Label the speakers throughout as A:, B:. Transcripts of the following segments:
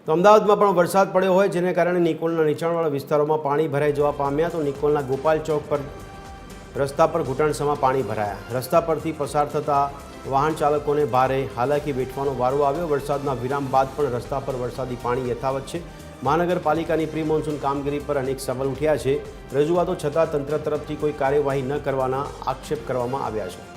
A: તો અમદાવાદમાં પણ વરસાદ પડ્યો હોય જેને કારણે નિકોલના નીચાણવાળા વિસ્તારોમાં પાણી ભરાઈ જવા પામ્યા. તો નિકોલના ગોપાલ ચોક પર રસ્તા પર ઘૂંટણસમાં પાણી ભરાયા. રસ્તા પરથી પસાર થતા વાહન ચાલકોને ભારે હાલાકી વેઠવાનો વારો આવ્યો. વરસાદના વિરામ બાદ પણ રસ્તા પર વરસાદી પાણી યથાવત છે. મહાનગરપાલિકાની પ્રી મોન્સૂન કામગીરી પર અનેક સવાલ ઉઠ્યા છે. રજૂઆતો છતાં તંત્ર તરફથી કોઈ કાર્યવાહી ન કરવાના આક્ષેપ કરવામાં આવ્યા છે.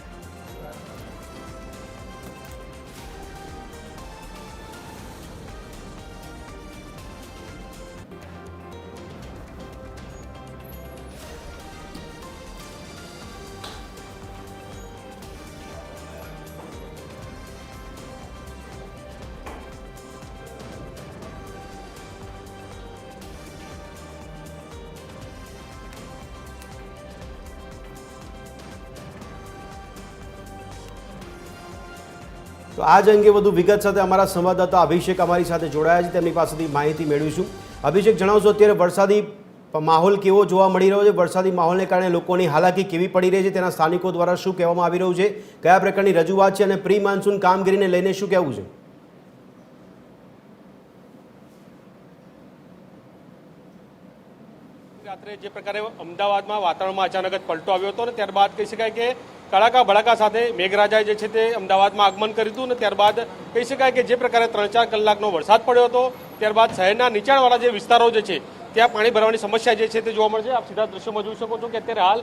A: તો આજ અંગે વધુ વિગત સાથે અમારા સંવાદદાતા અભિષેક અમારી સાથે જોડાયા છે. તેમની પાસેથી માહિતી મેળવીશું. અભિષેક, જણાવશો અત્યારે વરસાદી માહોલ કેવો જોવા મળી રહ્યો છે? વરસાદી માહોલને કારણે લોકોની હાલાકી કેવી પડી રહી છે? તેના સ્થાનિકો દ્વારા શું કહેવામાં આવી રહ્યું છે? કયા પ્રકારની રજૂઆત છે અને પ્રી મોન્સૂન કામગીરીને લઈને શું કહેવું છે?
B: રાત્રે જે પ્રકારે અમદાવાદમાં વાતાવરણમાં અચાનક જ પલટો આવ્યો હતો ને ત્યારબાદ કહી શકાય કે કડાકા ભડાકા સાથે મેઘરાજાએ જે છે તે અમદાવાદમાં આગમન કર્યું હતું અને ત્યારબાદ કહી શકાય કે જે પ્રકારે 3-4 કલાકનો વરસાદ પડ્યો હતો ત્યારબાદ શહેરના નીચાણવાળા જે વિસ્તારો જે છે ત્યાં પાણી ભરવાની સમસ્યા જે છે તે જોવા મળશે. આપ સીધા દ્રશ્યોમાં જોઈ શકો છો કે અત્યારે હાલ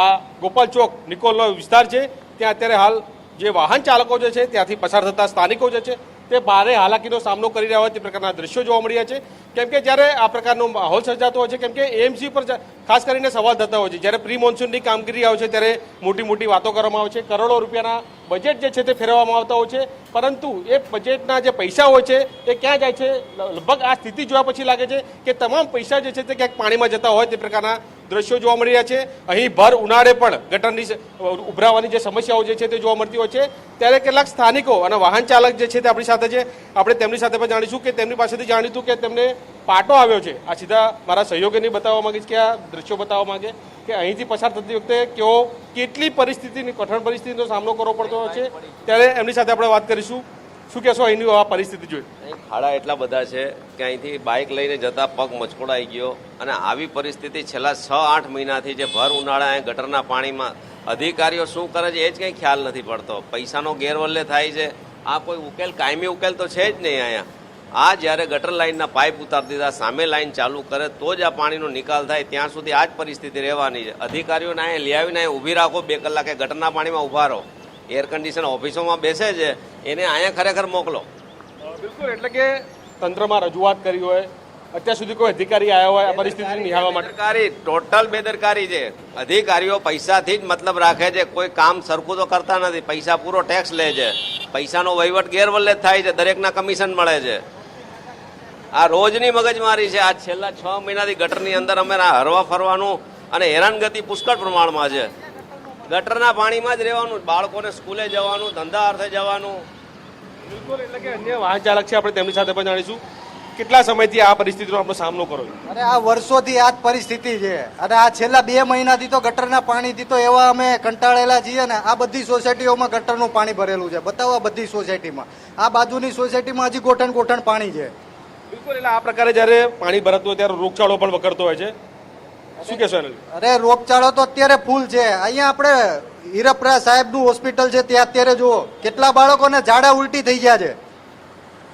B: આ ગોપાલ ચોક નિકોલનો વિસ્તાર છે ત્યાં અત્યારે હાલ જે વાહન ચાલકો જે છે ત્યાંથી પસાર થતા સ્થાનિકો જે છે તે ભારે હાલાકીનો સામનો કરી રહ્યા હોય તે પ્રકારના દ્રશ્યો જોવા મળ્યા છે. કેમ કે જ્યારે આ પ્રકારનો માહોલ સર્જાતો હોય છે કેમ કે એએમસી પર ખાસ કરીને સવાલ થતા હોય છે. જ્યારે પ્રી મોન્સૂનની કામગીરી આવે છે ત્યારે મોટી મોટી વાતો કરવામાં આવે છે, કરોડો રૂપિયાના બજેટ જે છે તે ફેરવવામાં આવતા હોય છે, પરંતુ એ બજેટના જે પૈસા હોય છે એ ક્યાં જાય છે? લગભગ આ સ્થિતિ જોયા પછી લાગે છે કે તમામ પૈસા જે છે તે ક્યાંક પાણીમાં જતા હોય તે પ્રકારના દ્રશ્યો જોવા મળી રહ્યા છે. અહીં ભર ઉનાળે પણ ગટરની ઉભરાવાની જે સમસ્યાઓ જે છે તે જોવા મળતી હોય છે. ત્યારે કેટલાક સ્થાનિકો અને વાહન ચાલક જે છે તે આપણી સાથે છે, આપણે તેમની સાથે પણ જાણીશું કે તેમની પાસેથી જાણીશું કે તેમને પાટો આવ્યો છે. આ સીધા મારા સહયોગીને બતાવવા માંગીશ કે આ દ્રશ્યો બતાવવા માંગે કે અહીંથી પસાર થતી વખતે કેટલી પરિસ્થિતિની કઠણ પરિસ્થિતિનો સામનો કરવો પડતો હોય છે. ત્યારે એમની સાથે આપણે વાત કરીશું. શું કહેશો અહીંની આ પરિસ્થિતિ જોઈ?
C: ખાડા એટલા બધા છે કે અહીંથી બાઇક લઈને જતા પગ મચકોડાઈ ગયો અને આવી પરિસ્થિતિ છેલ્લા 6-8 મહિનાથી જે ભર ઉનાળા ગટરના પાણીમાં અધિકારીઓ શું કરે છે એ જ કંઈ ખ્યાલ નથી પડતો. પૈસાનો ગેરવલ્લે થાય છે. આ કોઈ ઉકેલ, કાયમી ઉકેલ તો છે જ નહીં અહીંયા. આ જ્યારે ગટર લાઇનના પાઇપ ઉતારી દીધા, સામે લાઇન ચાલુ કરે તો જ આ પાણીનો નિકાલ થાય, ત્યાં સુધી આ જ પરિસ્થિતિ રહેવાની છે. અધિકારીઓને અહીંયા લઈ આવીને અહીંયા ઊભી રાખો, 2 કલાકે ગટરના પાણીમાં ઊભા રહો. એર કન્ડિશન ઓફિસોમાં બેસે છે એને અહીંયા ખરેખર મોકલો.
B: બિલકુલ, એટલે કે તંત્રમાં રજૂઆત કરી હોય, અત્યાર સુધી કોઈ અધિકારી આવ્યા હોય આ પરિસ્થિતિને નિહાળવા માટે?
C: બેદરકારી, ટોટલ બેદરકારી છે. અધિકારીઓ પૈસાથી જ મતલબ રાખે છે, કોઈ કામ સરખું તો કરતા નથી. પૈસા પૂરો ટેક્સ લે છે, પૈસાનો વહીવટ ગેરવલ્લે થાય છે, દરેકના કમિશન મળે છે. આ રોજની મગજમારી છે. આ છેલ્લા 6 મહિનાથી ગટરની અંદર અમે હરવા ફરવાનું અને હેરાનગતિ પુષ્કળ પ્રમાણમાં છે. ગટરના પાણીમાં જ રહેવાનું, બાળકોને સ્કૂલે જવાનું, ધંધા અર્થે જવાનું.
B: બિલકુલ, એટલે કે અન્ય વાહન ચાલક છે, આપણે તેમની સાથે પણ જાણીશું. કેટલા સમયથી આ પરિસ્થિતિનો આપણે સામનો કરો છો?
D: અરે આ વર્ષોથી આ જ પરિસ્થિતિ છે અને આ છેલ્લા 2 મહિનાથી તો ગટરના પાણીથી તો એવા અમે કંટાળેલા છીએ ને. આ બધી સોસાયટીઓમાં ગટરનું પાણી ભરેલું છે. બતાવો આ બધી સોસાયટીમાં, આ બાજુની સોસાયટીમાં હજી ગોઠણ પાણી છે.
B: બિલકુલ, એટલે આ પ્રકારે જ્યારે પાણી ભરાતું હોય ત્યારે રોગચાળો પણ વકરતો હોય છે. શું કહેશો એને?
D: અરે રોગચાળો તો અત્યારે ફૂલ છે. અહીંયા આપણે હીરપરા સાહેબનું હોસ્પિટલ છે ત્યાં અત્યારે જુઓ કેટલા બાળકોને ઝાડા ઉલટી થઈ ગયા છે.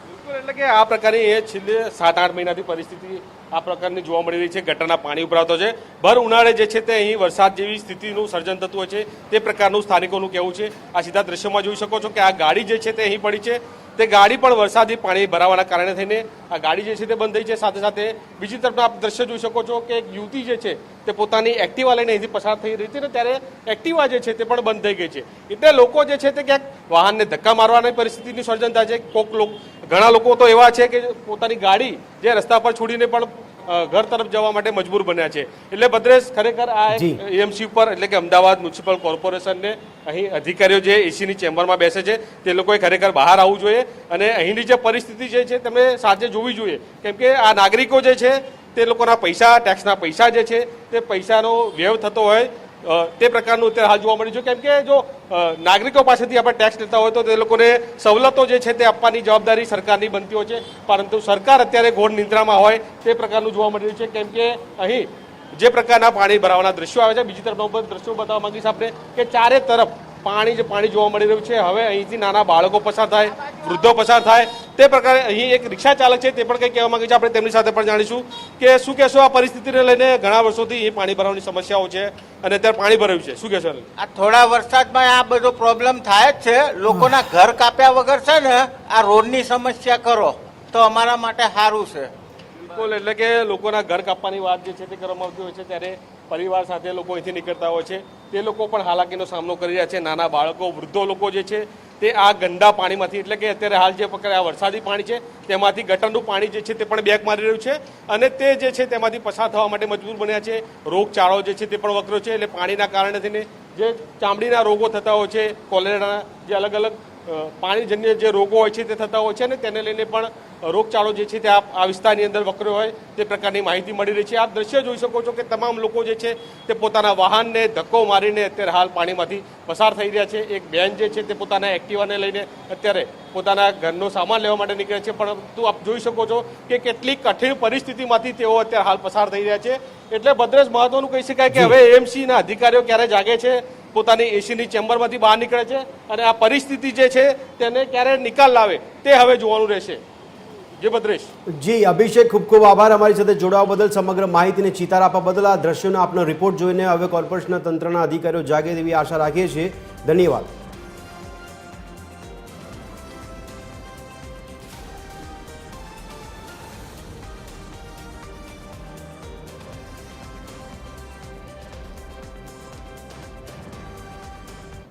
B: બિલકુલ, એટલે કે આ પ્રકારની એ છેલ્લે 7-8 મહિનાથી પરિસ્થિતિ આ પ્રકારની જોવા મળી રહી છે. ગટરના પાણી ઉભરાતો છે. ભર ઉનાળે જે છે તે અહીં વરસાદ જેવી સ્થિતિનું સર્જન થતું હોય છે તે પ્રકારનું સ્થાનિકોનું કહેવું છે. આ સીધા દ્રશ્યોમાં જોઈ શકો છો કે આ ગાડી જે છે તે અહીં પડી છે. તે ગાડી પણ વરસાદી પાણી ભરાવાના કારણે થઈને આ ગાડી જે છે તે બંધ થઈ છે. સાથે સાથે બીજી તરફ આપ દ્રશ્ય જોઈ શકો છો કે એક યુવતી જે છે તે પોતાની એક્ટિવા લઈને અહીંથી પસાર થઈ રહી હતી ને ત્યારે એક્ટિવા જે છે તે પણ બંધ થઈ ગઈ છે. એટલે લોકો જે છે તે ક્યાંક વાહનને ધક્કા મારવાની પરિસ્થિતિનું સર્જન થાય છે. ઘણા લોકો તો એવા છે કે પોતાની ગાડી જે રસ્તા પર છોડીને પણ ઘર તરફ જવા માટે મજબૂર બન્યા છે. એટલે ભદ્રેશ, ખરેખર આ એએમસી ઉપર એટલે કે અમદાવાદ મ્યુનિસિપલ કોર્પોરેશનને અહીં અધિકારીઓ જે એસીની ચેમ્બરમાં બેસે છે તે લોકોએ ખરેખર બહાર આવવું જોઈએ અને અહીંની જે પરિસ્થિતિ જે છે તમે સાથે જોવી જોઈએ. કેમ કે આ નાગરિકો જે છે તે લોકોના પૈસા, ટેક્સના પૈસા જે છે તે પૈસાનો વ્યય થતો હોય તે પ્રકારનું અત્યારે હાલ જોવા મળ્યું છે. કેમ કે જો નાગરિકો પાસેથી આપણે ટેક્સ લેતા હોય તો તે લોકોને સવલતો જે છે તે આપવાની જવાબદારી સરકારની બનતી હોય છે, પરંતુ સરકાર અત્યારે ઘોર નિંદ્રામાં હોય તે પ્રકારનું જોવા મળી રહ્યું છે. કેમ કે અહીં જે પ્રકારના પાણી ભરાવાના દ્રશ્યો આવે છે, બીજી તરફ દ્રશ્યો બતાવવા માંગીશ આપણે કે ચારે તરફ પાણી જોવા મળી રહ્યું છે. હવે અહીંથી નાના બાળકો પસાર થાય, વૃદ્ધો પસાર થાય તે પ્રકારે અહીં એક રિક્ષા ચાલક છે તે પણ કંઈ કહેવા માંગે છે. આપણે તેમની સાથે પણ જાણીશું કે શું કહેશો આ પરિસ્થિતિને લઈને. ઘણા વર્ષોથી અહીં પાણી ભરાવાની સમસ્યાઓ છે અને અત્યારે પાણી ભરાયું છે, શું કહેશો?
E: આ થોડા વરસાદમાં આ બધો પ્રોબ્લેમ થાય જ છે. લોકોના ઘર કાપ્યા વગર છે ને આ રોડની સમસ્યા કરો તો અમારા માટે સારું છે.
B: બિલકુલ, એટલે કે લોકોના ઘર કાપવાની વાત જે છે તે કરવામાં આવતી હોય છે ત્યારે પરિવાર સાથે લોકો અહીંથી નીકળતા હોય છે, તે લોકો પણ હાલાકીનો સામનો કરી રહ્યા છે. નાના બાળકો, વૃદ્ધો લોકો જે છે તે આ ગંદા પાણીમાંથી, એટલે કે અત્યારે હાલ જે પ્રકારે આ વરસાદી પાણી છે તેમાંથી ગટરનું પાણી જે છે તે પણ બેક મારી રહ્યું છે અને તે જે છે તેમાંથી પસાર થવા માટે મજબૂર બન્યા છે. રોગચાળો જે છે તે પણ વકર્યો છે. એટલે પાણીના કારણે થઈને જે ચામડીના રોગો થતા હોય છે, કોલેરાના જે અલગ અલગ પાણીજન્ય જે રોગો હોય છે તે થતા હોય છે અને તેને લઈને પણ રોગચાળો જે છે તે આ વિસ્તારની અંદર વકર્યો હોય તે પ્રકારની માહિતી મળી રહી છે. આપ દ્રશ્ય જોઈ શકો છો કે તમામ લોકો જે છે તે પોતાના વાહનને ધક્કો મારીને અત્યારે હાલ પાણીમાંથી પસાર થઈ રહ્યા છે. એક બેન જે છે તે પોતાના એક્ટિવાને લઈને અત્યારે પોતાના ઘરનો સામાન લેવા માટે નીકળે છે, પરંતુ આપ જોઈ શકો છો કે કેટલી કઠિન પરિસ્થિતિમાંથી તેઓ અત્યારે હાલ પસાર થઈ રહ્યા છે. એટલે ભદ્રેશ, મહત્વનું કહી શકાય કે હવે એએમસીના અધિકારીઓ ક્યારે જાગે છે, પોતાની એસીની ચેમ્બરમાંથી બહાર નીકળે છે અને આ પરિસ્થિતિ જે છે તેને ક્યારે નિકાલ લાવે તે હવે જોવાનું રહેશે. જી ભદ્રેશ.
A: જી અભિષેક, ખૂબ ખૂબ આભાર અમારી સાથે જોડાવા બદલ, સમગ્ર માહિતીને ચિતાર આપવા બદલ. આ દ્રશ્યોનો આપનો રિપોર્ટ જોઈને હવે કોર્પોરેશનના તંત્રના અધિકારીઓ જાગે તેવી આશા રાખીએ છીએ. ધન્યવાદ.